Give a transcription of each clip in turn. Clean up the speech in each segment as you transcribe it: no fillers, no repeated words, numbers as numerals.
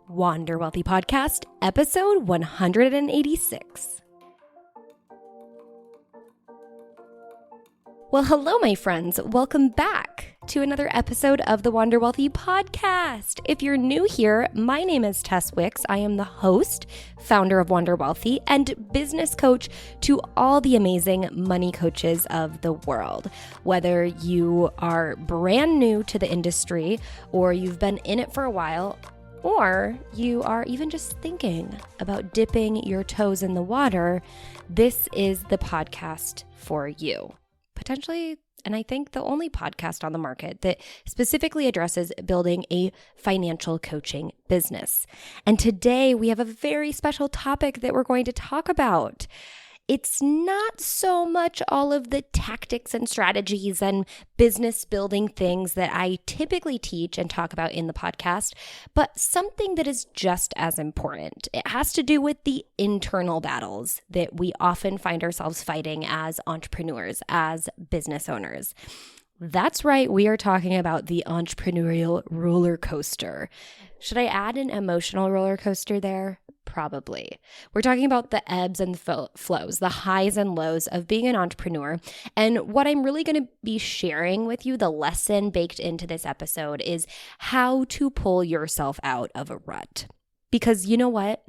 Wander Wealthy Podcast, episode 186. Well, hello, my friends. Welcome back to another episode of the Wander Wealthy Podcast. If you're new here, my name is Tess. I am the host, founder of Wander Wealthy, and business coach to all the amazing money coaches of the world. Whether you are brand new to the industry, or you've been in it for a while, or you are even just thinking about dipping your toes in the water, this is the podcast for you. Potentially, and I think the only podcast on the market that specifically addresses building a financial coaching business. And today we have a very special topic that we're going to talk about. It's not so much all of the tactics and strategies and business building things that I typically teach and talk about in the podcast, but something that is just as important. It has to do with the internal battles that we often find ourselves fighting as entrepreneurs, as business owners. That's right, we are talking about the entrepreneurial roller coaster. Should I add an emotional roller coaster there? Probably. We're talking about the ebbs and flows, the highs and lows of being an entrepreneur. And what I'm really going to be sharing with you, the lesson baked into this episode, is how to pull yourself out of a rut. Because you know what?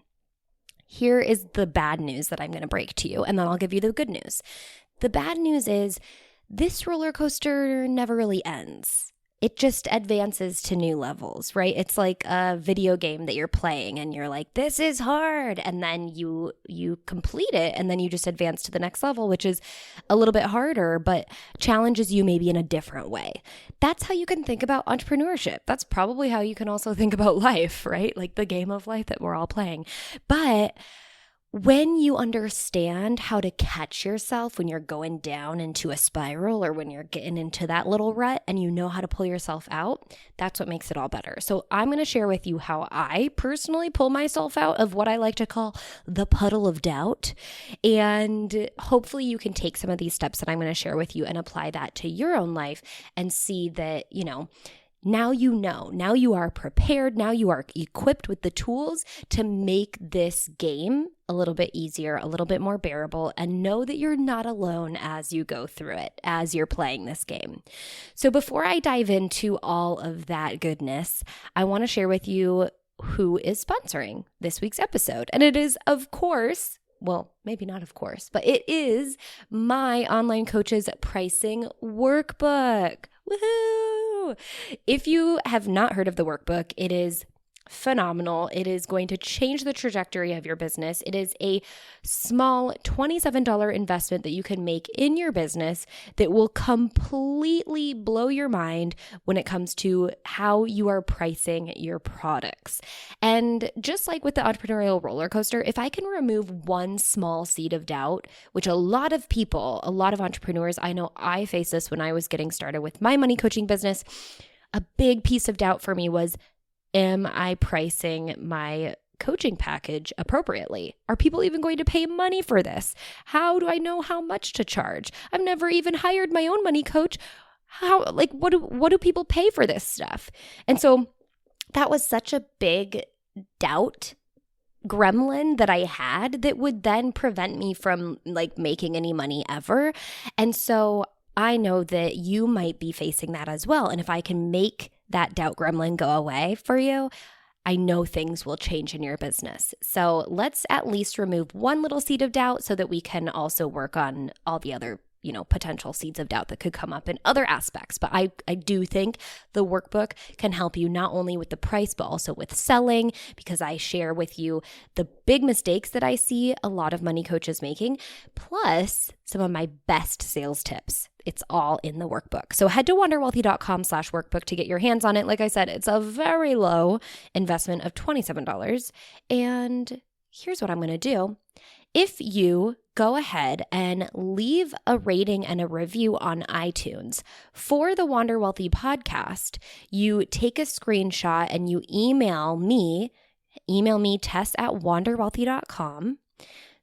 Here is the bad news that I'm going to break to you, and then I'll give you the good news. The bad news is this roller coaster never really ends. It just advances to new levels, right? It's like a video game that you're playing and you're like, this is hard. And then you complete it and then you just advance to the next level, which is a little bit harder, but challenges you maybe in a different way. That's how you can think about entrepreneurship. That's probably how you can also think about life, right? Like the game of life that we're all playing. But when you understand how to catch yourself when you're going down into a spiral or when you're getting into that little rut and you know how to pull yourself out, that's what makes it all better. So I'm going to share with you how I personally pull myself out of what I like to call the puddle of doubt. And hopefully you can take some of these steps that I'm going to share with you and apply that to your own life and see that, now you are prepared, now you are equipped with the tools to make this game a little bit easier, a little bit more bearable, and know that you're not alone as you go through it, as you're playing this game. So before I dive into all of that goodness, I want to share with you who is sponsoring this week's episode. And it is, of course, well, maybe not of course, but it is my online coach's pricing workbook. Woohoo! If you have not heard of the workbook, it is phenomenal. It is going to change the trajectory of your business. It is a small $27 investment that you can make in your business that will completely blow your mind when it comes to how you are pricing your products. And just like with the entrepreneurial roller coaster, if I can remove one small seed of doubt, which a lot of entrepreneurs, I know I faced this when I was getting started with my money coaching business, a big piece of doubt for me was, am I pricing my coaching package appropriately? Are people even going to pay money for this? How do I know how much to charge? I've never even hired my own money coach. What do people pay for this stuff? And so that was such a big doubt gremlin that I had that would then prevent me from making any money ever. And so I know that you might be facing that as well. And if I can make that doubt gremlin go away for you, I know things will change in your business. So let's at least remove one little seed of doubt so that we can also work on all the other potential seeds of doubt that could come up in other aspects. But I do think the workbook can help you not only with the price, but also with selling, because I share with you the big mistakes that I see a lot of money coaches making, plus some of my best sales tips. It's all in the workbook. So head to wanderwealthy.com/workbook to get your hands on it. Like I said, it's a very low investment of $27. And here's what I'm going to do. If you go ahead and leave a rating and a review on iTunes for the Wander Wealthy podcast, you take a screenshot and you email me tess@wanderwealthy.com,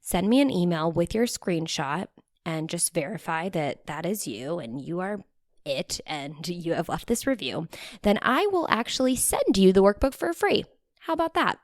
send me an email with your screenshot and just verify that that is you and you are it and you have left this review, then I will actually send you the workbook for free. How about that?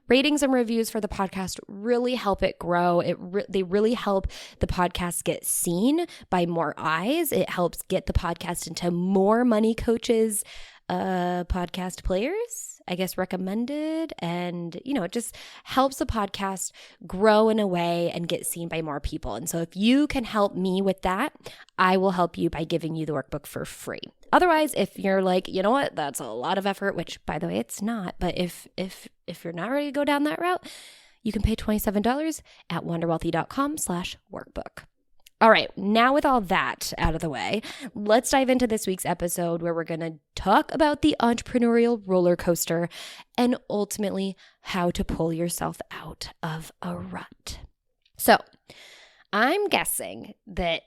Ratings and reviews for the podcast really help it grow. They really help the podcast get seen by more eyes. It helps get the podcast into more money coaches, podcast players, I guess, recommended. And, it just helps the podcast grow in a way and get seen by more people. And so if you can help me with that, I will help you by giving you the workbook for free. Otherwise, if you're like, you know what, that's a lot of effort, which by the way, it's not. But if you're not ready to go down that route, you can pay $27 at wonderwealthy.com/workbook. All right, now with all that out of the way, let's dive into this week's episode where we're going to talk about the entrepreneurial roller coaster and ultimately how to pull yourself out of a rut. So I'm guessing that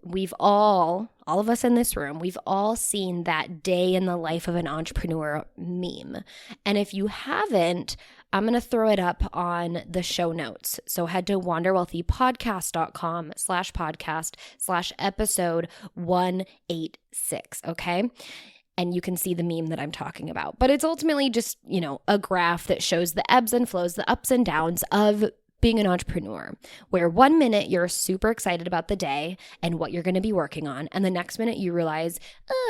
we've all of us in this room, we've all seen that day in the life of an entrepreneur meme. And if you haven't, I'm going to throw it up on the show notes. So head to wanderwealthypodcast.com/podcast/episode 186, okay? And you can see the meme that I'm talking about. But it's ultimately just, a graph that shows the ebbs and flows, the ups and downs of being an entrepreneur, where 1 minute you're super excited about the day and what you're going to be working on, and the next minute you realize,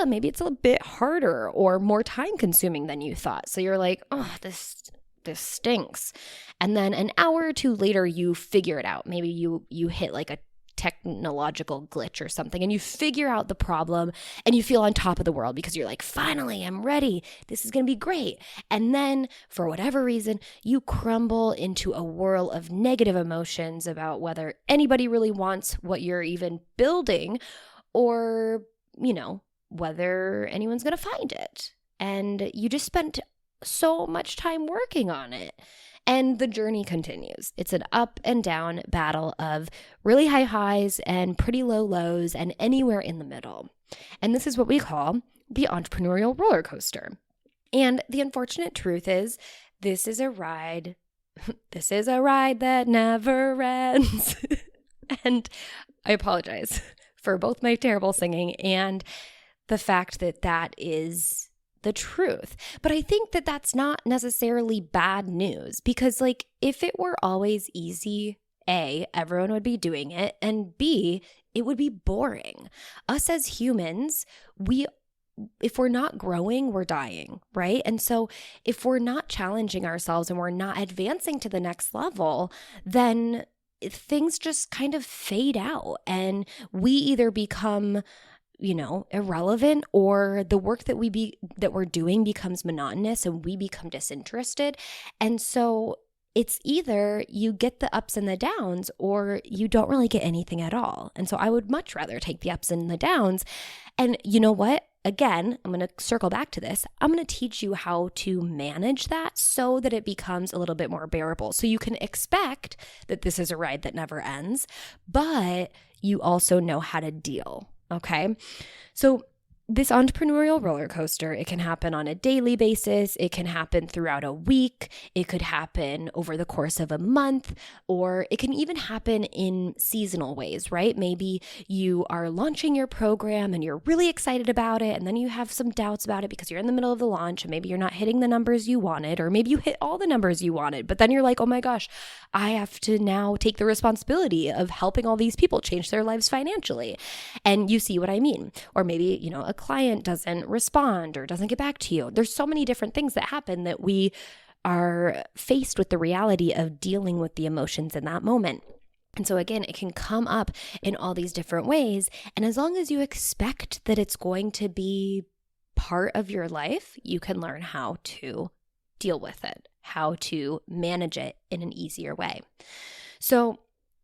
maybe it's a bit harder or more time consuming than you thought. So you're like, this stinks. And then an hour or two later, you figure it out. Maybe you hit like a technological glitch or something, and you figure out the problem and you feel on top of the world because you're like, finally, I'm ready. This is going to be great. And then for whatever reason, you crumble into a whirl of negative emotions about whether anybody really wants what you're even building or, whether anyone's going to find it. And you just spent so much time working on it. And the journey continues. It's an up and down battle of really high highs and pretty low lows and anywhere in the middle. And this is what we call the entrepreneurial roller coaster. And the unfortunate truth is, this is a ride that never ends. And I apologize for both my terrible singing and the fact that that is the truth. But I think that that's not necessarily bad news, because if it were always easy, A, everyone would be doing it, and B, it would be boring. Us as humans, if we're not growing, we're dying, right? And so if we're not challenging ourselves and we're not advancing to the next level, then things just kind of fade out and we either become irrelevant, or the work that we're doing becomes monotonous and we become disinterested. And so it's either you get the ups and the downs or you don't really get anything at all. And so I would much rather take the ups and the downs. And you know what? Again, I'm going to circle back to this. I'm going to teach you how to manage that so that it becomes a little bit more bearable. So you can expect that this is a ride that never ends, but you also know how to deal. Okay, so this entrepreneurial roller coaster, it can happen on a daily basis. It can happen throughout a week. It could happen over the course of a month, or it can even happen in seasonal ways, right? Maybe you are launching your program and you're really excited about it, and then you have some doubts about it because you're in the middle of the launch and maybe you're not hitting the numbers you wanted, or maybe you hit all the numbers you wanted, but then you're like, oh my gosh, I have to now take the responsibility of helping all these people change their lives financially. And you see what I mean. Or maybe, a client doesn't respond or doesn't get back to you. There's so many different things that happen that we are faced with the reality of dealing with the emotions in that moment. And so again, it can come up in all these different ways. And as long as you expect that it's going to be part of your life, you can learn how to deal with it, how to manage it in an easier way. So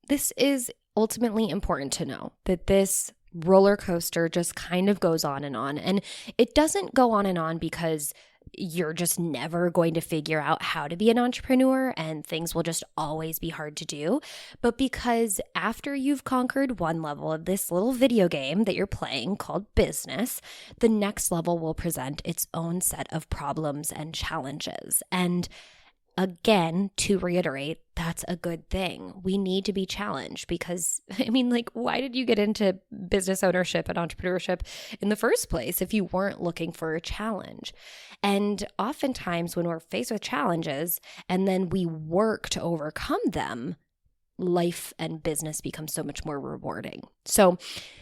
this is ultimately important to know, that this roller coaster just kind of goes on. And it doesn't go on and on because you're just never going to figure out how to be an entrepreneur and things will just always be hard to do, but because after you've conquered one level of this little video game that you're playing called business, the next level will present its own set of problems and challenges. And again, to reiterate, that's a good thing. We need to be challenged because, I mean, like, why did you get into business ownership and entrepreneurship in the first place if you weren't looking for a challenge? And oftentimes when we're faced with challenges and then we work to overcome them, life and business becomes so much more rewarding. So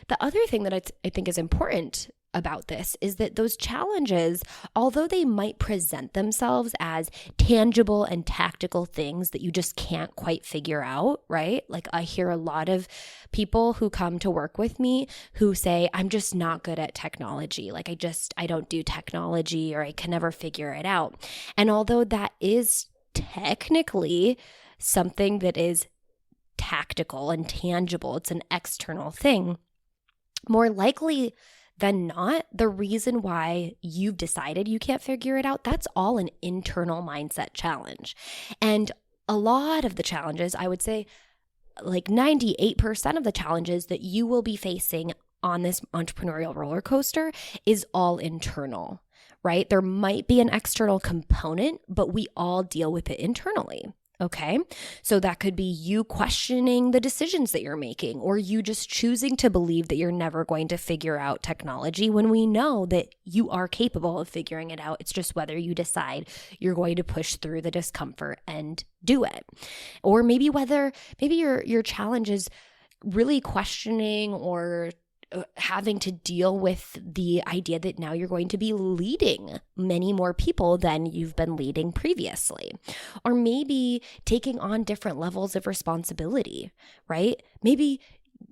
the other thing that I think is important about this is that those challenges, although they might present themselves as tangible and tactical things that you just can't quite figure out, right? Like I hear a lot of people who come to work with me who say, I'm just not good at technology. Like I don't do technology, or I can never figure it out. And although that is technically something that is tactical and tangible, it's an external thing, more likely than not, the reason why you've decided you can't figure it out, that's all an internal mindset challenge. And a lot of the challenges, I would say like 98% of the challenges that you will be facing on this entrepreneurial roller coaster is all internal, right? There might be an external component, but we all deal with it internally. Okay, so that could be you questioning the decisions that you're making, or you just choosing to believe that you're never going to figure out technology when we know that you are capable of figuring it out. It's just whether you decide you're going to push through the discomfort and do it. Or maybe your challenge is really questioning or having to deal with the idea that now you're going to be leading many more people than you've been leading previously. Or maybe taking on different levels of responsibility, right? Maybe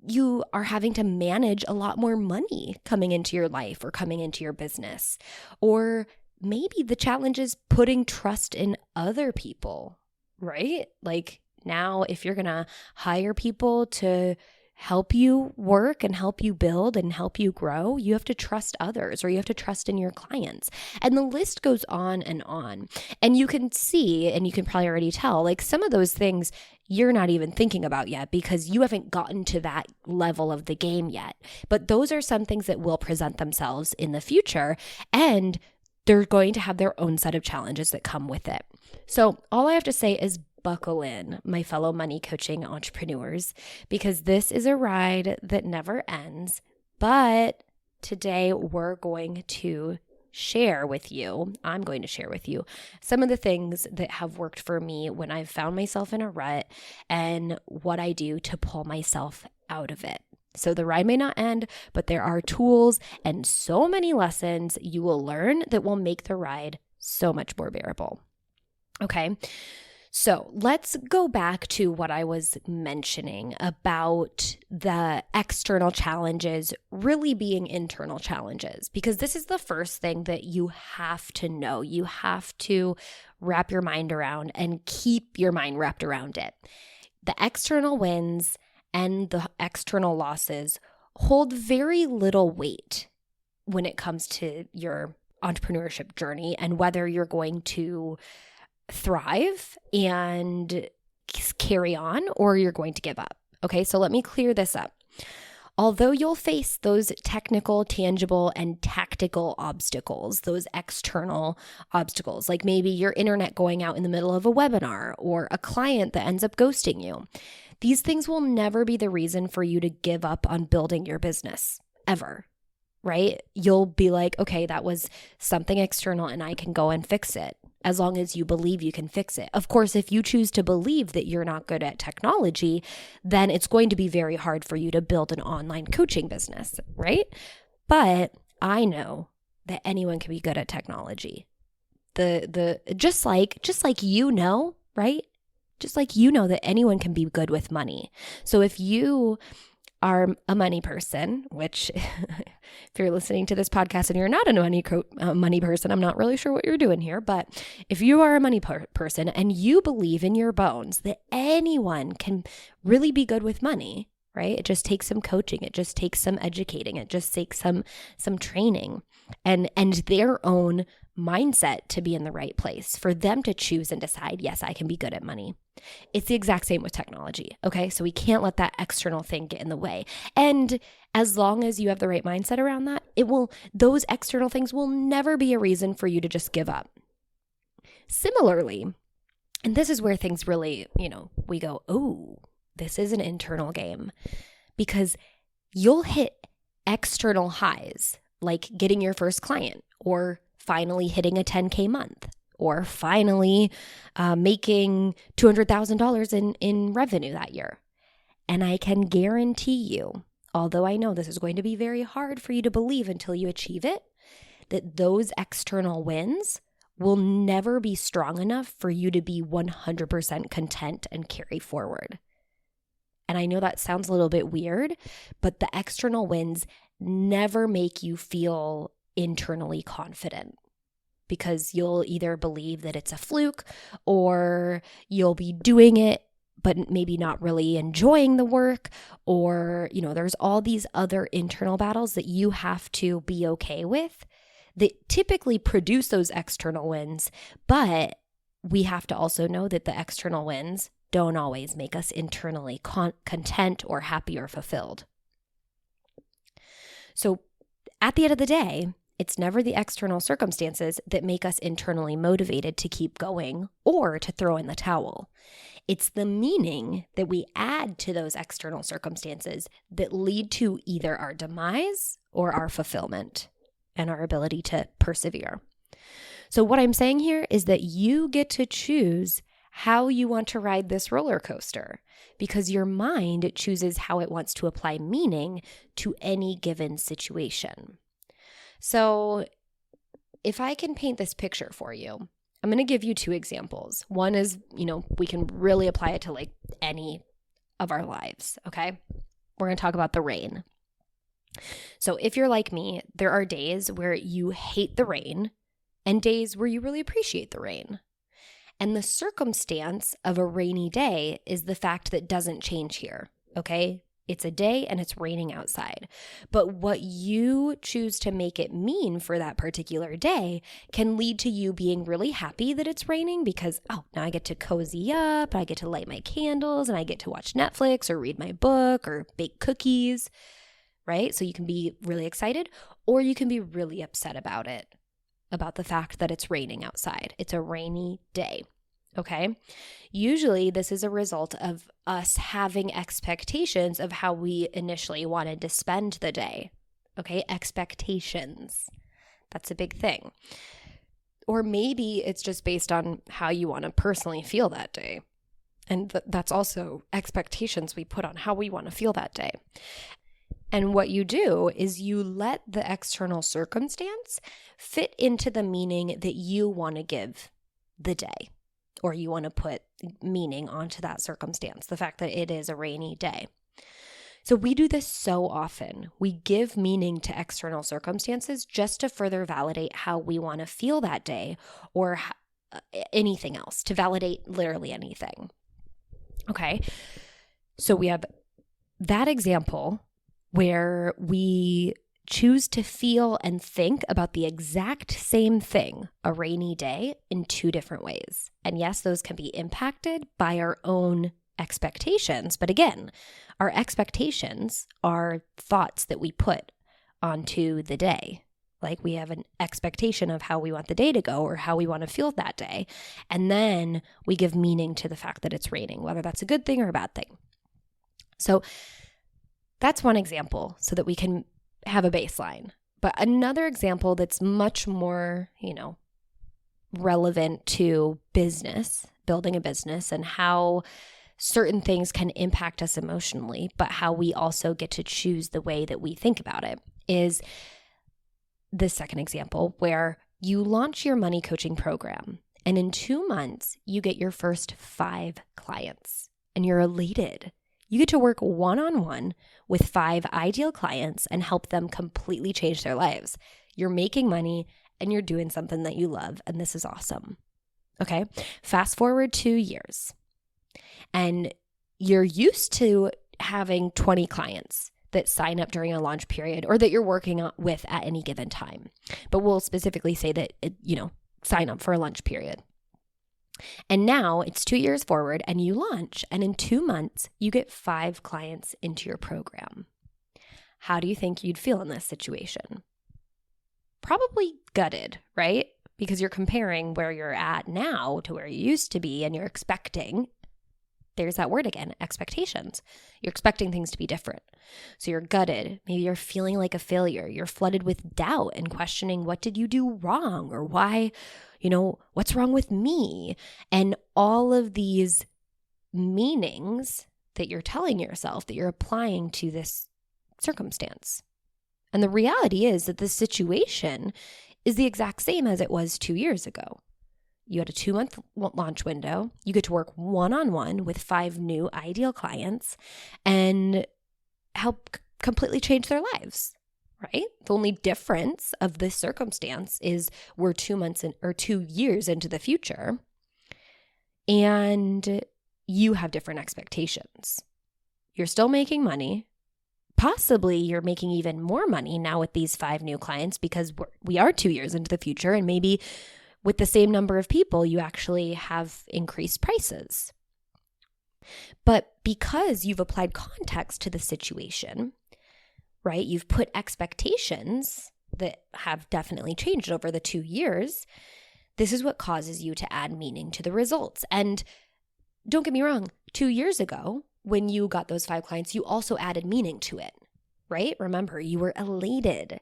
you are having to manage a lot more money coming into your life or coming into your business. Or maybe the challenge is putting trust in other people, right? Like now, if you're going to hire people to help you work and help you build and help you grow, you have to trust others, or you have to trust in your clients. And the list goes on and on. And you can see, and you can probably already tell, like some of those things you're not even thinking about yet because you haven't gotten to that level of the game yet. But those are some things that will present themselves in the future, and they're going to have their own set of challenges that come with it. So all I have to say is buckle in, my fellow money coaching entrepreneurs, because this is a ride that never ends. But today I'm going to share with you some of the things that have worked for me when I've found myself in a rut and what I do to pull myself out of it. So the ride may not end, but there are tools and so many lessons you will learn that will make the ride so much more bearable. Okay. So let's go back to what I was mentioning about the external challenges really being internal challenges, because this is the first thing that you have to know. You have to wrap your mind around and keep your mind wrapped around it. The external wins and the external losses hold very little weight when it comes to your entrepreneurship journey and whether you're going to thrive and carry on or you're going to give up. Okay, so let me clear this up. Although you'll face those technical, tangible, and tactical obstacles, those external obstacles, like maybe your internet going out in the middle of a webinar or a client that ends up ghosting you, these things will never be the reason for you to give up on building your business, ever. Right? You'll be like, okay, that was something external and I can go and fix it, as long as you believe you can fix it. Of course, if you choose to believe that you're not good at technology, then it's going to be very hard for you to build an online coaching business, right? But I know that anyone can be good at technology. Just like you know, right? Just like you know that anyone can be good with money. So if you are a money person, which if you're listening to this podcast and you're not a money person, I'm not really sure what you're doing here, but if you are a money person and you believe in your bones that anyone can really be good with money, right? It just takes some coaching. It just takes some educating. It just takes some training and their own mindset to be in the right place for them to choose and decide, yes, I can be good at money. It's the exact same with technology. Okay. So we can't let that external thing get in the way. And as long as you have the right mindset around that, those external things will never be a reason for you to just give up. Similarly, And this is where things really, we go, oh, this is an internal game, because you'll hit external highs, like getting your first client, or finally hitting a 10K month, or finally making $200,000 in revenue that year. And I can guarantee you, although I know this is going to be very hard for you to believe until you achieve it, that those external wins will never be strong enough for you to be 100% content and carry forward. And I know that sounds a little bit weird, but the external wins never make you feel internally confident, because you'll either believe that it's a fluke, or you'll be doing it but maybe not really enjoying the work, or, there's all these other internal battles that you have to be okay with that typically produce those external wins. But we have to also know that the external wins don't always make us internally content or happy or fulfilled. So at the end of the day, it's never the external circumstances that make us internally motivated to keep going or to throw in the towel. It's the meaning that we add to those external circumstances that lead to either our demise or our fulfillment and our ability to persevere. So what I'm saying here is that you get to choose how you want to ride this roller coaster, because your mind chooses how it wants to apply meaning to any given situation. So if I can paint this picture for you, I'm going to give you two examples. One is, we can really apply it to like any of our lives, okay? We're going to talk about the rain. So if you're like me, there are days where you hate the rain and days where you really appreciate the rain. And the circumstance of a rainy day is the fact that doesn't change here, okay? It's a day and it's raining outside. But what you choose to make it mean for that particular day can lead to you being really happy that it's raining because, now I get to cozy up, I get to light my candles, and I get to watch Netflix or read my book or bake cookies, right? So you can be really excited, or you can be really upset about it, about the fact that it's raining outside. It's a rainy day. Okay. Usually this is a result of us having expectations of how we initially wanted to spend the day. Okay. Expectations. That's a big thing. Or maybe it's just based on how you want to personally feel that day. And that's also expectations we put on how we want to feel that day. And what you do is you let the external circumstance fit into the meaning that you want to give the day, or you want to put meaning onto that circumstance, the fact that it is a rainy day. So we do this so often. We give meaning to external circumstances just to further validate how we want to feel that day, or anything else, to validate literally anything. Okay, so we have that example where we choose to feel and think about the exact same thing, a rainy day, in two different ways. And yes, those can be impacted by our own expectations. But again, our expectations are thoughts that we put onto the day. Like we have an expectation of how we want the day to go or how we want to feel that day. And then we give meaning to the fact that it's raining, whether that's a good thing or a bad thing. So that's one example so that we can have a baseline. But another example that's much more, relevant to business, building a business, and how certain things can impact us emotionally, but how we also get to choose the way that we think about it, is the second example where you launch your money coaching program, and in 2 months, you get your first 5 clients, and you're elated. You get to work one-on-one with 5 ideal clients and help them completely change their lives. You're making money and you're doing something that you love, and this is awesome. Okay, fast forward 2 years, and you're used to having 20 clients that sign up during a launch period or that you're working with at any given time. But we'll specifically say that, sign up for a launch period. And now it's 2 years forward and you launch, and in 2 months, you get 5 clients into your program. How do you think you'd feel in this situation? Probably gutted, right? because you're comparing where you're at now to where you used to be, and you're expecting, there's that word again, expectations. You're expecting things to be different. So you're gutted. Maybe you're feeling like a failure. You're flooded with doubt and questioning, what did you do wrong? Or why, what's wrong with me? And all of these meanings that you're telling yourself that you're applying to this circumstance. And the reality is that this situation is the exact same as it was 2 years ago. You had a 2-month launch window. You get to work one-on-one with 5 new ideal clients and help completely change their lives, right? The only difference of this circumstance is we're 2 years into the future, and you have different expectations. You're still making money. Possibly you're making even more money now with these 5 new clients because we are 2 years into the future, and maybe with the same number of people, you actually have increased prices. But because you've applied context to the situation, right, you've put expectations that have definitely changed over the 2 years, this is what causes you to add meaning to the results. And don't get me wrong, 2 years ago, when you got those 5 clients, you also added meaning to it, right? Remember, you were elated.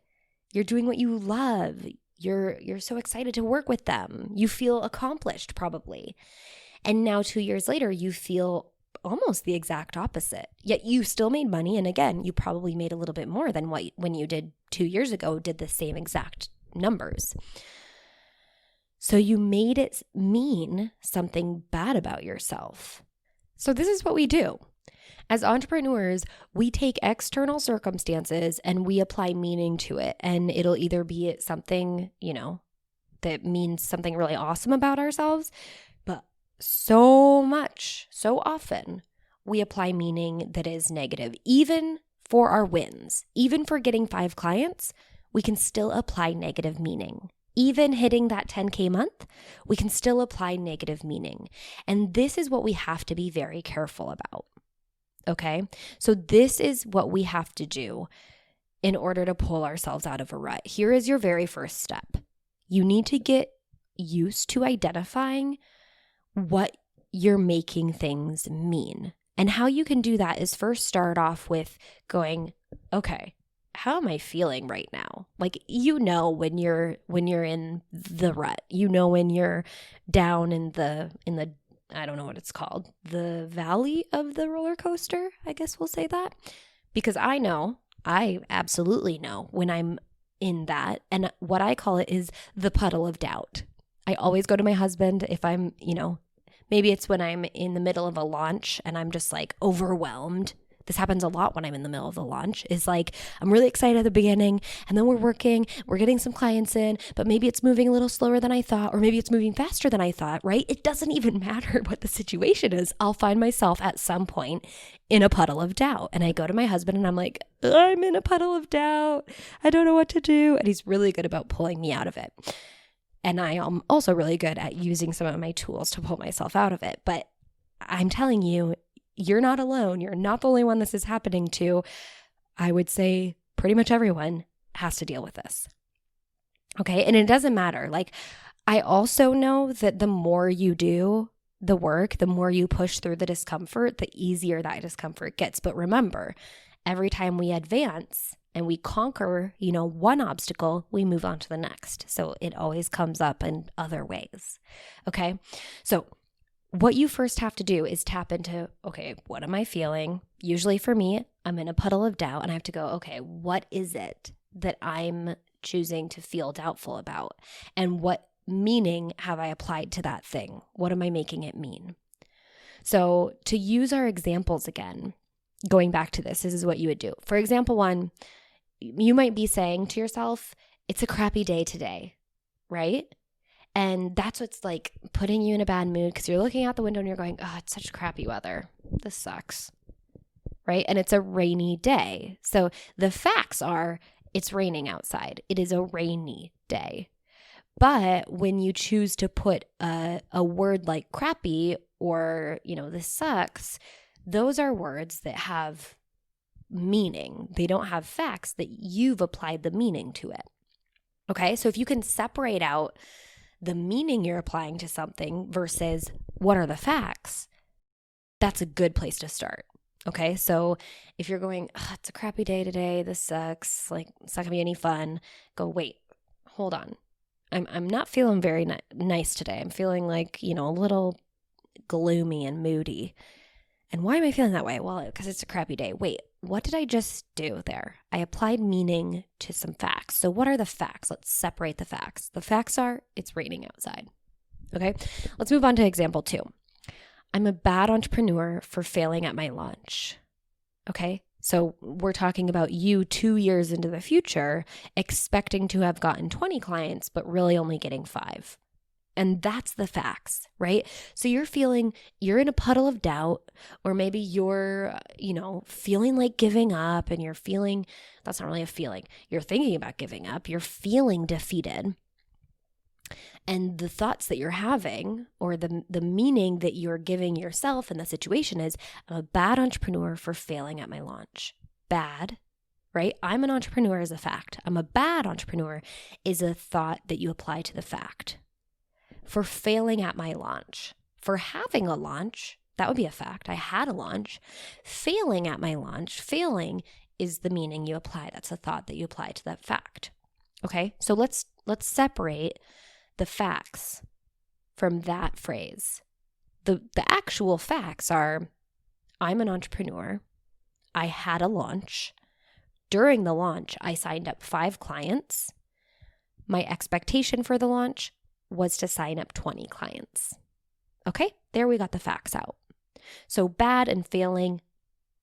You're doing what you love. You're so excited to work with them. You feel accomplished probably. And now 2 years later, you feel almost the exact opposite. Yet you still made money. And again, you probably made a little bit more than what when you did 2 years ago, did the same exact numbers. So you made it mean something bad about yourself. So this is what we do. As entrepreneurs, we take external circumstances and we apply meaning to it. And it'll either be something, that means something really awesome about ourselves. But so often, we apply meaning that is negative. Even for our wins, even for getting 5 clients, we can still apply negative meaning. Even hitting that 10K month, we can still apply negative meaning. And this is what we have to be very careful about. Okay? So this is what we have to do in order to pull ourselves out of a rut. Here is your very first step. You need to get used to identifying what you're making things mean. And how you can do that is first start off with going, okay, how am I feeling right now? Like, when you're in the rut, when you're down in the I don't know what it's called, the valley of the roller coaster, I guess we'll say that. Because I absolutely know when I'm in that. And what I call it is the puddle of doubt. I always go to my husband if I'm, maybe it's when I'm in the middle of a launch and I'm just like overwhelmed. This happens a lot when I'm in the middle of the launch. Is like, I'm really excited at the beginning, and then we're getting some clients in, but maybe it's moving a little slower than I thought, or maybe it's moving faster than I thought, right? It doesn't even matter what the situation is. I'll find myself at some point in a puddle of doubt. And I go to my husband and I'm like, I'm in a puddle of doubt. I don't know what to do. And he's really good about pulling me out of it. And I am also really good at using some of my tools to pull myself out of it. But I'm telling you, you're not alone. You're not the only one this is happening to. I would say pretty much everyone has to deal with this. Okay. And it doesn't matter. Like, I also know that the more you do the work, the more you push through the discomfort, the easier that discomfort gets. But remember, every time we advance and we conquer, one obstacle, we move on to the next. So it always comes up in other ways. Okay. So what you first have to do is tap into, okay, what am I feeling? Usually for me, I'm in a puddle of doubt and I have to go, okay, what is it that I'm choosing to feel doubtful about? And what meaning have I applied to that thing? What am I making it mean? So to use our examples again, going back to this is what you would do. For example 1, you might be saying to yourself, it's a crappy day today, right? And that's what's like putting you in a bad mood because you're looking out the window and you're going, oh, it's such crappy weather. This sucks, right? And it's a rainy day. So the facts are it's raining outside. It is a rainy day. But when you choose to put a word like crappy or, this sucks, those are words that have meaning. They don't have facts that you've applied the meaning to it. Okay, so if you can separate out the meaning you're applying to something versus what are the facts, that's a good place to start. Okay, so if you're going, it's a crappy day today, this sucks, like it's not gonna be any fun, go, wait, hold on. I'm not feeling very nice today. I'm feeling like, a little gloomy and moody. And why am I feeling that way? Well, because it's a crappy day. Wait, what did I just do there? I applied meaning to some facts. So what are the facts? Let's separate the facts. The facts are it's raining outside. Okay, let's move on to example 2. I'm a bad entrepreneur for failing at my launch. Okay, so we're talking about you 2 years into the future, expecting to have gotten 20 clients, but really only getting 5. And that's the facts, right? So you're feeling you're in a puddle of doubt, or maybe you're, feeling like giving up, and you're feeling, that's not really a feeling. You're thinking about giving up. You're feeling defeated. And the thoughts that you're having, or the meaning that you're giving yourself in the situation is, I'm a bad entrepreneur for failing at my launch. Bad, right? I'm an entrepreneur is a fact. I'm a bad entrepreneur is a thought that you apply to the fact. For failing at my launch, for having a launch, that would be a fact. I had a launch. Failing at my launch, failing is the meaning you apply. That's a thought that you apply to that fact. Okay, so let's separate the facts from that phrase. The actual facts are, I'm an entrepreneur. I had a launch. During the launch, I signed up 5 clients. My expectation for the launch was to sign up 20 clients. Okay, there we got the facts out. So bad and failing,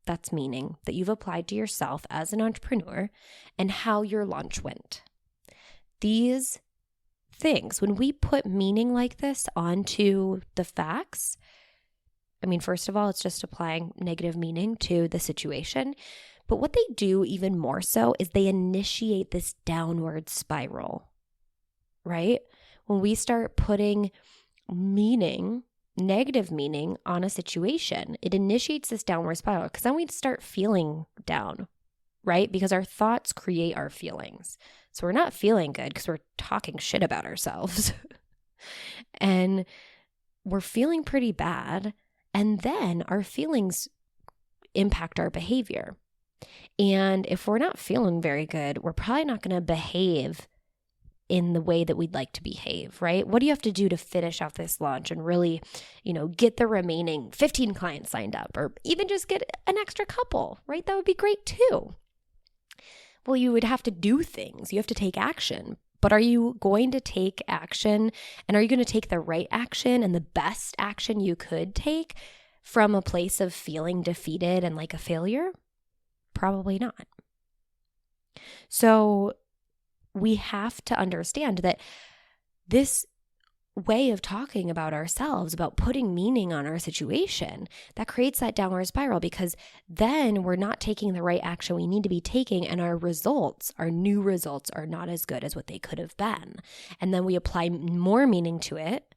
that's meaning that you've applied to yourself as an entrepreneur and how your launch went. These things, when we put meaning like this onto the facts, first of all, it's just applying negative meaning to the situation. But what they do even more so is they initiate this downward spiral, right? When we start putting meaning, negative meaning on a situation, it initiates this downward spiral because then we start feeling down, right? Because our thoughts create our feelings. So we're not feeling good because we're talking shit about ourselves. And we're feeling pretty bad. And then our feelings impact our behavior. And if we're not feeling very good, we're probably not going to behave in the way that we'd like to behave, right? What do you have to do to finish out this launch and really, get the remaining 15 clients signed up, or even just get an extra couple, right? That would be great too. Well, you would have to do things. You have to take action. But are you going to take action, and are you going to take the right action and the best action you could take from a place of feeling defeated and like a failure? Probably not. So we have to understand that this way of talking about ourselves, about putting meaning on our situation, that creates that downward spiral, because then we're not taking the right action we need to be taking, and our new results are not as good as what they could have been. And then we apply more meaning to it,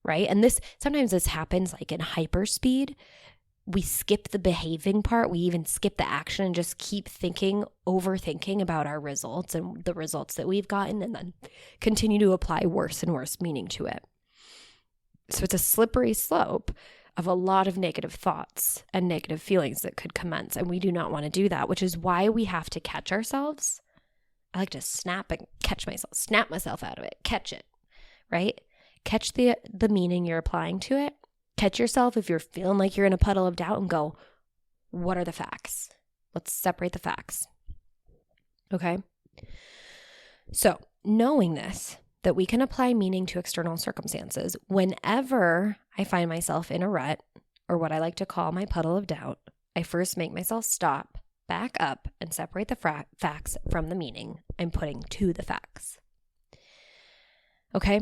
right? And sometimes this happens like in hyperspeed. We skip the behaving part. We even skip the action and just keep overthinking about our results and the results that we've gotten, and then continue to apply worse and worse meaning to it. So it's a slippery slope of a lot of negative thoughts and negative feelings that could commence, and we do not want to do that, which is why we have to catch ourselves. I like to snap myself out of it, catch it, right? Catch the meaning you're applying to it. Catch yourself if you're feeling like you're in a puddle of doubt and go, what are the facts? Let's separate the facts. Okay? So, knowing this, that we can apply meaning to external circumstances, whenever I find myself in a rut, or what I like to call my puddle of doubt, I first make myself stop, back up, and separate the facts from the meaning I'm putting to the facts. Okay?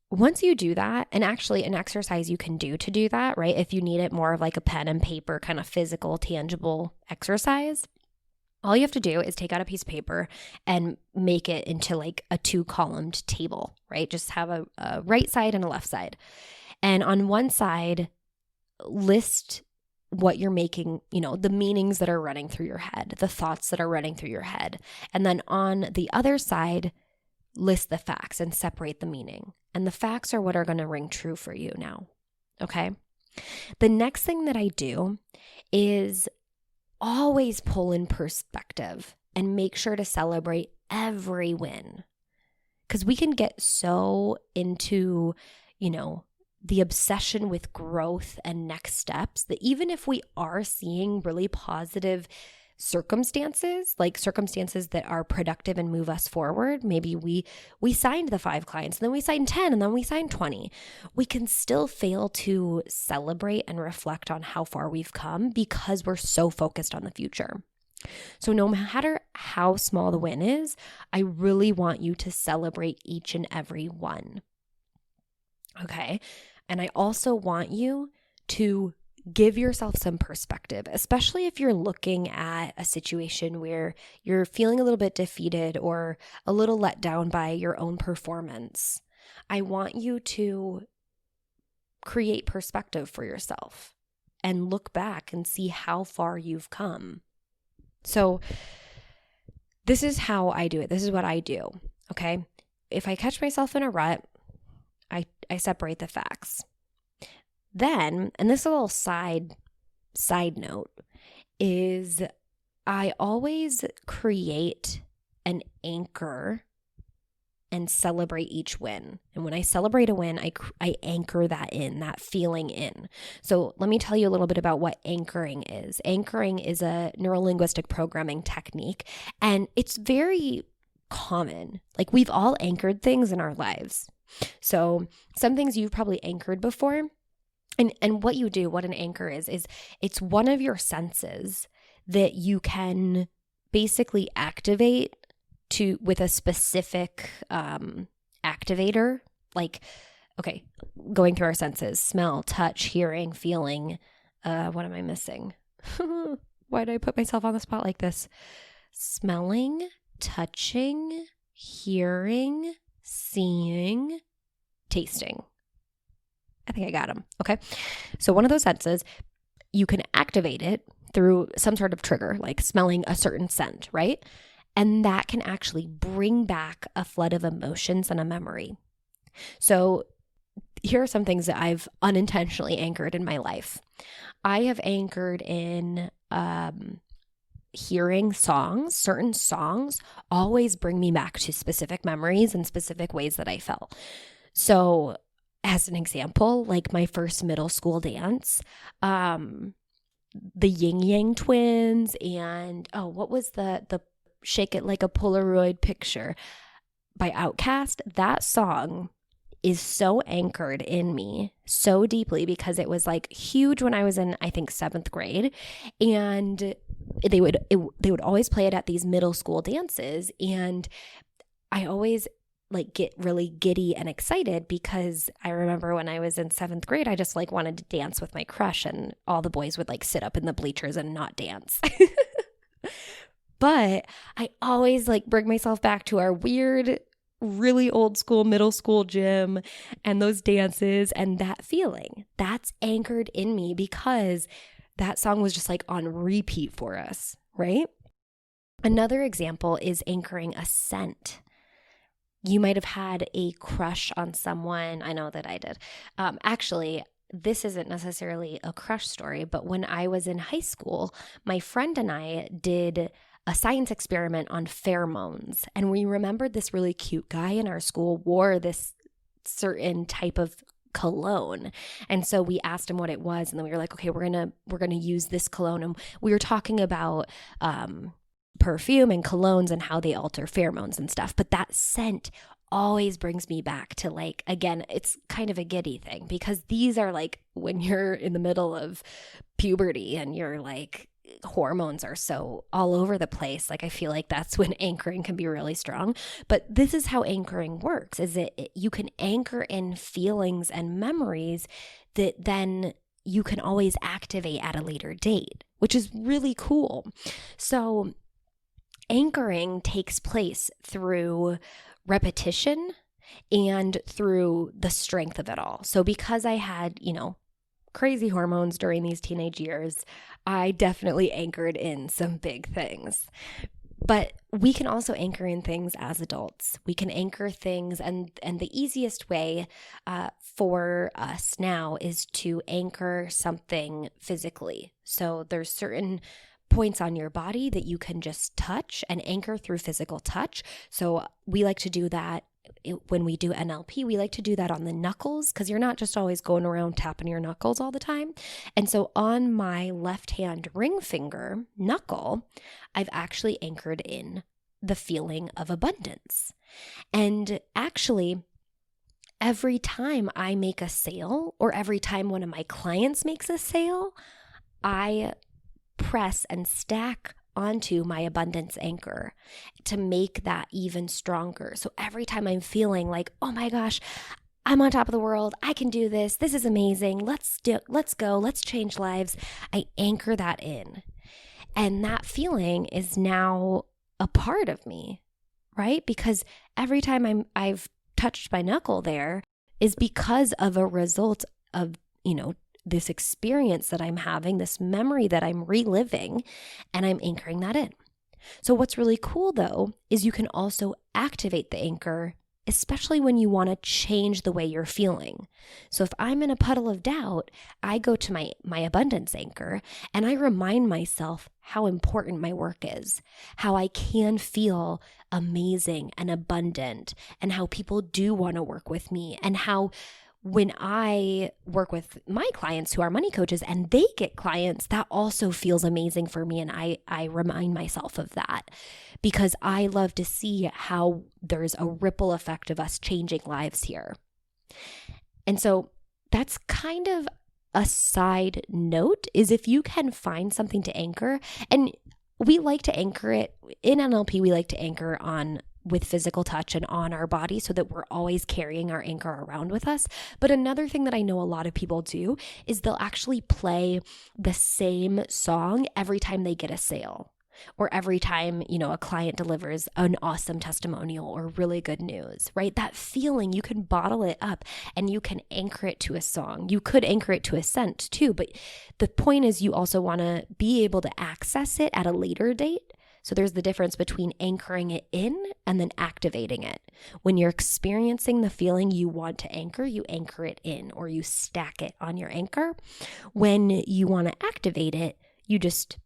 Once you do that, and actually an exercise you can do to do that, right? If you need it more of like a pen and paper kind of physical, tangible exercise, all you have to do is take out a piece of paper and make it into like a 2-columned table, right? Just have a right side and a left side. And on one side, list what you're making, the meanings that are running through your head, the thoughts that are running through your head. And then on the other side, list the facts and separate the meaning. And the facts are what are going to ring true for you now. Okay? The next thing that I do is always pull in perspective and make sure to celebrate every win. Because we can get so into, the obsession with growth and next steps that even if we are seeing really positive circumstances, like circumstances that are productive and move us forward, maybe we signed the 5 clients, and then we signed 10, and then we signed 20, we can still fail to celebrate and reflect on how far we've come because we're so focused on the future. So no matter how small the win is, I really want you to celebrate each and every one. Okay? And I also want you to give yourself some perspective, especially if you're looking at a situation where you're feeling a little bit defeated or a little let down by your own performance. I want you to create perspective for yourself and look back and see how far you've come. So this is how I do it. This is what I do, okay? If I catch myself in a rut, I separate the facts. Then, and this is a little side note, is I always create an anchor and celebrate each win. And when I celebrate a win, I anchor that feeling in. So let me tell you a little bit about what anchoring is. Anchoring is a neuro-linguistic programming technique, and it's very common. Like, we've all anchored things in our lives. So some things you've probably anchored before. And what you do, what an anchor is it's one of your senses that you can basically activate with a specific activator. Like, okay, going through our senses: smell, touch, hearing, feeling. What am I missing? Why did I put myself on the spot like this? Smelling, touching, hearing, seeing, tasting. I think I got them. Okay. So one of those senses, you can activate it through some sort of trigger, like smelling a certain scent, right? And that can actually bring back a flood of emotions and a memory. So here are some things that I've unintentionally anchored in my life. I have anchored in hearing songs. Certain songs always bring me back to specific memories and specific ways that I felt. So as an example, like my first middle school dance, the Yin Yang Twins, and what was the Shake It Like a Polaroid Picture by Outkast? That song is so anchored in me so deeply because it was like huge when I was in, I think, 7th grade, and they would always play it at these middle school dances, and I always like get really giddy and excited because I remember when I was in 7th grade, I just like wanted to dance with my crush, and all the boys would like sit up in the bleachers and not dance. But I always like bring myself back to our weird, really old school middle school gym and those dances and that feeling. That's anchored in me because that song was just like on repeat for us, right? Another example is anchoring a scent. You might have had a crush on someone. I know that I did. Actually, this isn't necessarily a crush story, but when I was in high school, my friend and I did a science experiment on pheromones. And we remembered this really cute guy in our school wore this certain type of cologne. And so we asked him what it was. And then we were like, okay, we're gonna use this cologne. And we were talking about perfume and colognes and how they alter pheromones and stuff. But that scent always brings me back to, like, again, it's kind of a giddy thing because these are like when you're in the middle of puberty and you're like, hormones are so all over the place. Like, I feel like that's when anchoring can be really strong. But this is how anchoring works, is you can anchor in feelings and memories that then you can always activate at a later date, which is really cool. So anchoring takes place through repetition and through the strength of it all. So because I had, crazy hormones during these teenage years, I definitely anchored in some big things. But we can also anchor in things as adults. We can anchor things, and the easiest way for us now is to anchor something physically. So there's certain points on your body that you can just touch and anchor through physical touch. So we like to do that when we do NLP. We like to do that on the knuckles, because you're not just always going around tapping your knuckles all the time. And so on my left hand ring finger knuckle, I've actually anchored in the feeling of abundance. And actually, every time I make a sale, or every time one of my clients makes a sale, I press and stack onto my abundance anchor to make that even stronger. So every time I'm feeling like, oh my gosh, I'm on top of the world, I can do this, this is amazing, let's go, let's change lives, I anchor that in. And that feeling is now a part of me, right? Because every time I've touched my knuckle there is because of a result of, this experience that I'm having, this memory that I'm reliving, and I'm anchoring that in. So what's really cool though, is you can also activate the anchor, especially when you want to change the way you're feeling. So if I'm in a puddle of doubt, I go to my abundance anchor and I remind myself how important my work is, how I can feel amazing and abundant, and how people do want to work with me, and how when I work with my clients who are money coaches and they get clients, that also feels amazing for me. And I remind myself of that, because I love to see how there's a ripple effect of us changing lives here. And so that's kind of a side note, is if you can find something to anchor, and we like to anchor it in NLP, we like to anchor on with physical touch and on our body, so that we're always carrying our anchor around with us. But another thing that I know a lot of people do is they'll actually play the same song every time they get a sale, or every time, a client delivers an awesome testimonial or really good news, right? That feeling, you can bottle it up and you can anchor it to a song. You could anchor it to a scent too, but the point is you also want to be able to access it at a later date. So there's the difference between anchoring it in and then activating it. When you're experiencing the feeling you want to anchor, you anchor it in, or you stack it on your anchor. When you want to activate it, you just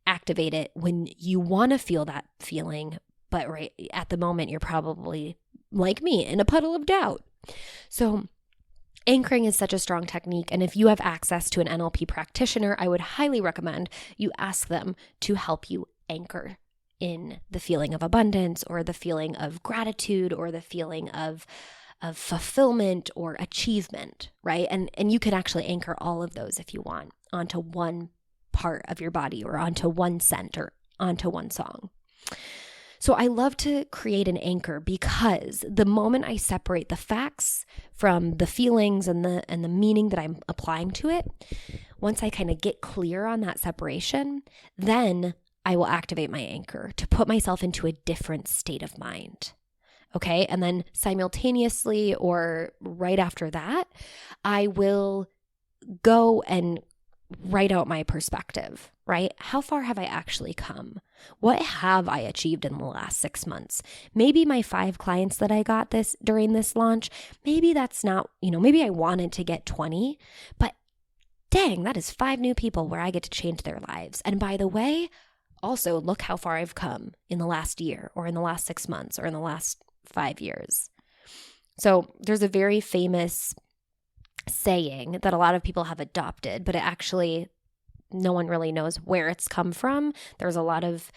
activate it when you want to feel that feeling. But right at the moment, you're probably like me, in a puddle of doubt. So anchoring is such a strong technique. And if you have access to an NLP practitioner, I would highly recommend you ask them to help you anchor in the feeling of abundance, or the feeling of gratitude, or the feeling of fulfillment or achievement, right? And you can actually anchor all of those, if you want, onto one part of your body, or onto one scent, or onto one song. So I love to create an anchor, because the moment I separate the facts from the feelings and the meaning that I'm applying to it, once I kind of get clear on that separation, then I will activate my anchor to put myself into a different state of mind. Okay. And then simultaneously, or right after that, I will go and write out my perspective, right? How far have I actually come? What have I achieved in the last 6 months? Maybe my 5 clients that I got during this launch, maybe that's not, maybe I wanted to get 20, but dang, that is 5 new people where I get to change their lives. And by the way, also look how far I've come in the last year, or in the last 6 months, or in the last 5 years. So there's a very famous saying that a lot of people have adopted, but it actually, no one really knows where it's come from. There's a lot of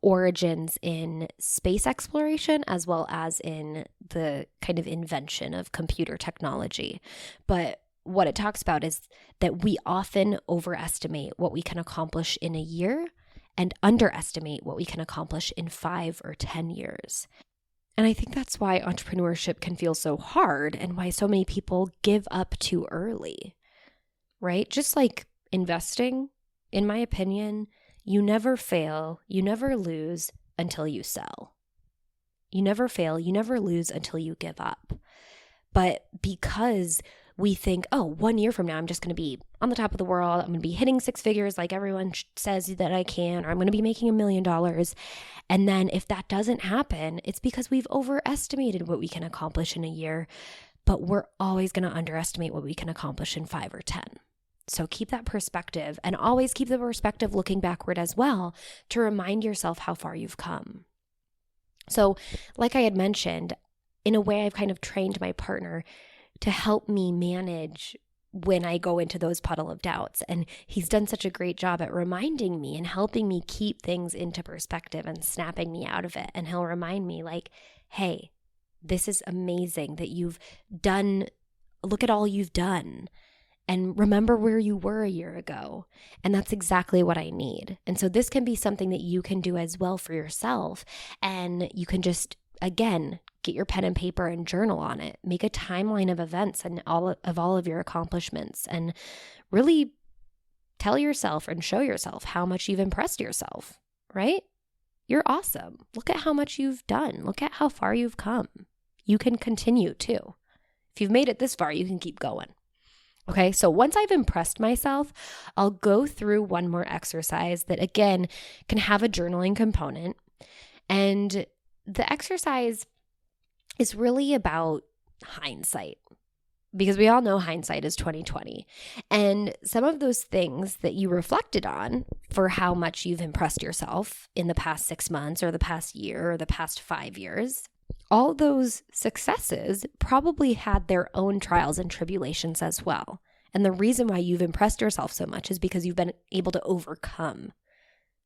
origins in space exploration, as well as in the kind of invention of computer technology. But what it talks about is that we often overestimate what we can accomplish in a year and underestimate what we can accomplish in 5 or 10 years. And I think that's why entrepreneurship can feel so hard, and why so many people give up too early, right? Just like investing, in my opinion, you never fail, you never lose until you sell. You never fail, you never lose until you give up. But because we think, oh, 1 year from now, I'm just going to be on the top of the world. I'm going to be hitting 6 figures like everyone says that I can, or I'm going to be making $1 million. And then if that doesn't happen, it's because we've overestimated what we can accomplish in a year, but we're always going to underestimate what we can accomplish in 5 or 10. So keep that perspective, and always keep the perspective looking backward as well to remind yourself how far you've come. So like I had mentioned, in a way, I've kind of trained my partner to help me manage when I go into those puddle of doubts. And he's done such a great job at reminding me and helping me keep things into perspective and snapping me out of it. And he'll remind me like, hey, this is amazing that you've done, look at all you've done. And remember where you were a year ago. And that's exactly what I need. And so this can be something that you can do as well for yourself. And you can just, again, get your pen and paper and journal on it. Make a timeline of events and all of your accomplishments. And really tell yourself and show yourself how much you've impressed yourself, right? You're awesome. Look at how much you've done. Look at how far you've come. You can continue too. If you've made it this far, you can keep going. Okay, so once I've impressed myself, I'll go through one more exercise that, again, can have a journaling component. And the exercise is really about hindsight, because we all know hindsight is 20/20. And some of those things that you reflected on for how much you've impressed yourself in the past 6 months or the past year or the past 5 years, all those successes probably had their own trials and tribulations as well. And the reason why you've impressed yourself so much is because you've been able to overcome,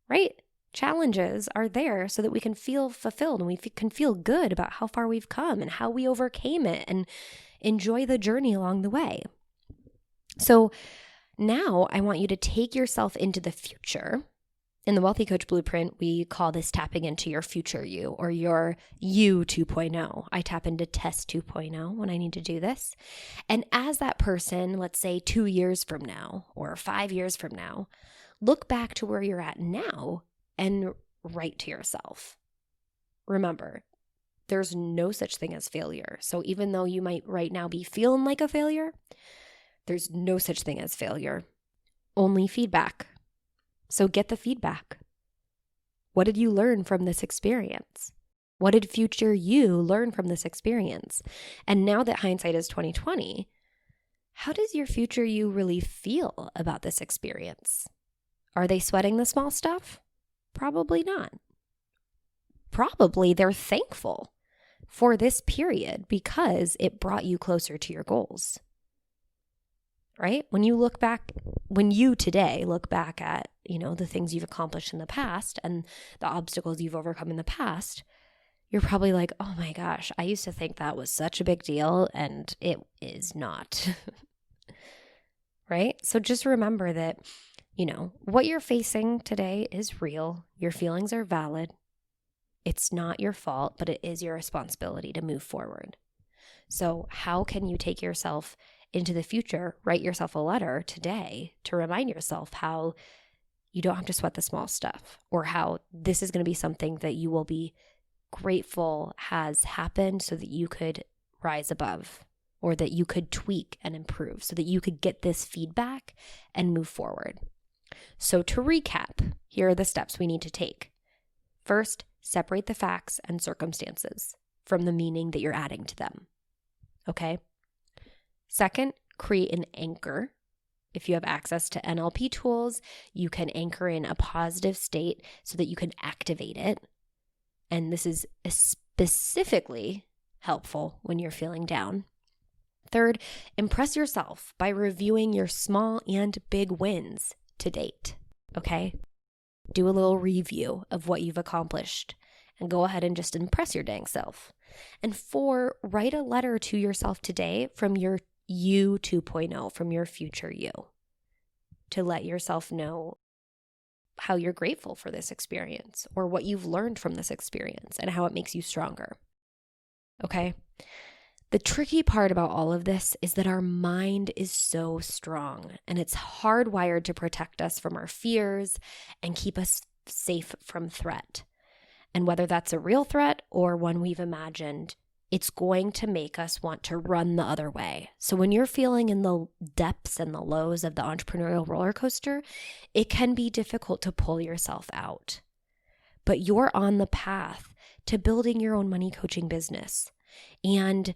right? Challenges are there so that we can feel fulfilled and we can feel good about how far we've come and how we overcame it and enjoy the journey along the way. So now I want you to take yourself into the future. In the Wealthy Coach Blueprint, we call this tapping into your future you, or your you 2.0. I tap into Tess 2.0 when I need to do this. And as that person, let's say 2 years from now or 5 years from now, look back to where you're at now and write to yourself. Remember, there's no such thing as failure. So even though you might right now be feeling like a failure, there's no such thing as failure. Only feedback. So get the feedback. What did you learn from this experience? What did future you learn from this experience? And now that hindsight is 20/20, how does your future you really feel about this experience? Are they sweating the small stuff? Probably not. Probably they're thankful for this period because it brought you closer to your goals. Right? When you today look back at, the things you've accomplished in the past and the obstacles you've overcome in the past, you're probably like, oh my gosh, I used to think that was such a big deal and it is not. Right? So just remember that, what you're facing today is real. Your feelings are valid. It's not your fault, but it is your responsibility to move forward. So how can you take yourself into the future, write yourself a letter today to remind yourself how you don't have to sweat the small stuff, or how this is going to be something that you will be grateful has happened so that you could rise above, or that you could tweak and improve so that you could get this feedback and move forward. So to recap, here are the steps we need to take. First, separate the facts and circumstances from the meaning that you're adding to them. Okay? Second, create an anchor. If you have access to NLP tools, you can anchor in a positive state so that you can activate it. And this is specifically helpful when you're feeling down. Third, impress yourself by reviewing your small and big wins to date. Okay? Do a little review of what you've accomplished and go ahead and just impress your dang self. And 4, write a letter to yourself today from your you 2.0, from your future you, to let yourself know how you're grateful for this experience or what you've learned from this experience and how it makes you stronger. Okay? The tricky part about all of this is that our mind is so strong and it's hardwired to protect us from our fears and keep us safe from threat. And whether that's a real threat or one we've imagined, it's going to make us want to run the other way. So when you're feeling in the depths and the lows of the entrepreneurial roller coaster, it can be difficult to pull yourself out. But you're on the path to building your own money coaching business, and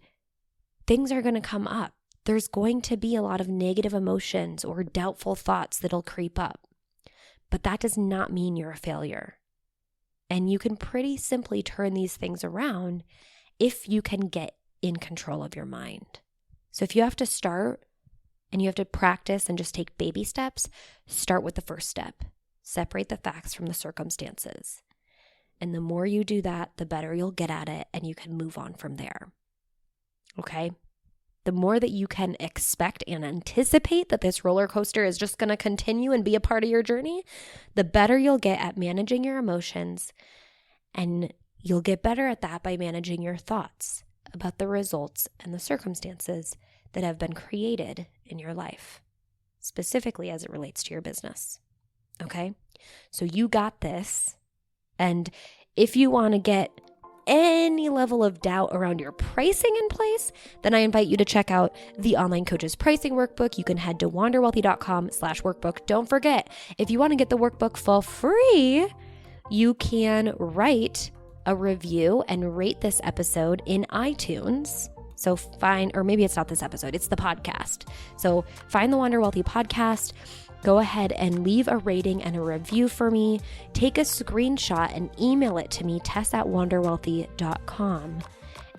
things are going to come up. There's going to be a lot of negative emotions or doubtful thoughts that'll creep up. But that does not mean you're a failure. And you can pretty simply turn these things around if you can get in control of your mind. So if you have to start and you have to practice and just take baby steps, start with the first step. Separate the facts from the circumstances. And the more you do that, the better you'll get at it, and you can move on from there. Okay? The more that you can expect and anticipate that this roller coaster is just going to continue and be a part of your journey, the better you'll get at managing your emotions, and you'll get better at that by managing your thoughts about the results and the circumstances that have been created in your life, specifically as it relates to your business. Okay? So you got this. And if you want to get any level of doubt around your pricing in place, then I invite you to check out the Online Coaches Pricing Workbook. You can head to wanderwealthy.com/workbook. Don't forget, if you want to get the workbook for free, you can write a review and rate this episode in iTunes. So or maybe it's not this episode, it's the podcast. So find the Wander Wealthy podcast. Go ahead and leave a rating and a review for me. Take a screenshot and email it to me, tess@wanderwealthy.com.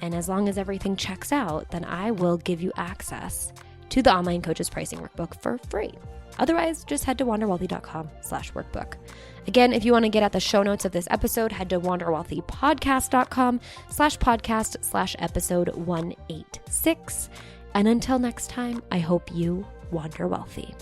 And as long as everything checks out, then I will give you access to the Online Coaches Pricing Workbook for free. Otherwise, just head to wanderwealthy.com/workbook. Again, if you want to get at the show notes of this episode, head to wanderwealthypodcast.com/podcast/episode 186. And until next time, I hope you wander wealthy.